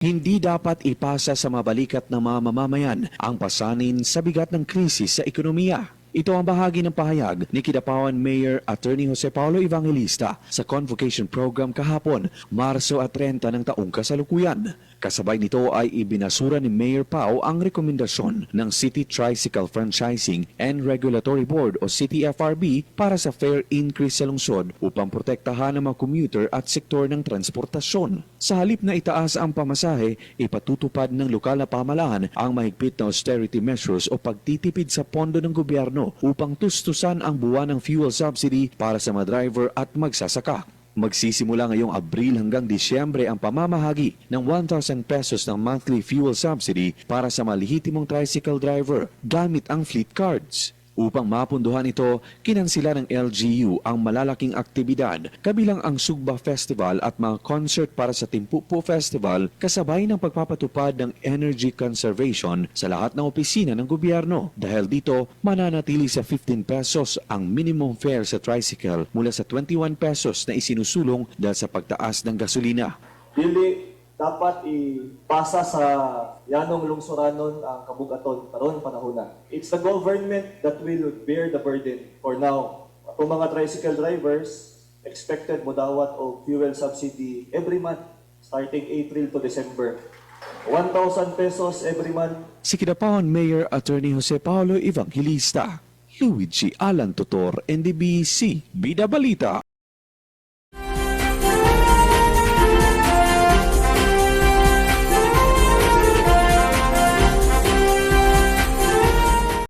Hindi dapat ipasa sa mabalikat na mga mamamayan ang pasanin sa bigat ng krisis sa ekonomiya. Ito ang bahagi ng pahayag ni Kidapawan Mayor Attorney Jose Paulo Evangelista sa Convocation Program kahapon, Marso at 30 ng taong kasalukuyan. Kasabay nito ay ibinasura ni Mayor Pao ang rekomendasyon ng City Tricycle Franchising and Regulatory Board o CTFRB para sa fare increase sa lungsod upang protektahan ang mga commuter at sektor ng transportasyon. Sa halip na itaas ang pamasahe, ipatutupad ng lokal na pamahalaan ang mahigpit na austerity measures o pagtitipid sa pondo ng gobyerno upang tustusan ang buwan ng fuel subsidy para sa mga driver at magsasaka. Magsisimula ngayong Abril hanggang Disyembre ang pamamahagi ng 1,000 pesos ng monthly fuel subsidy para sa malihitimong tricycle driver gamit ang fleet cards. Upang mapunduhan ito, kinansila ng LGU ang malalaking aktibidad kabilang ang Sugba Festival at mga concert para sa Timpukpo Festival kasabay ng pagpapatupad ng energy conservation sa lahat ng opisina ng gobyerno. Dahil dito, mananatili sa 15 pesos ang minimum fare sa tricycle mula sa 21 pesos na isinusulong dahil sa pagtaas ng gasolina. Dili dapat ipasa sa yanong lungsuranon ang kabugaton karon panahon na. It's the government that will bear the burden for now. Kung mga tricycle drivers, expected mo dawat o fuel subsidy every month starting April to December. 1,000 pesos every month. Si Kidapawan Mayor Attorney Jose Paulo Evangelista, Luigi Alan Tutor, NDBC, Bida Balita.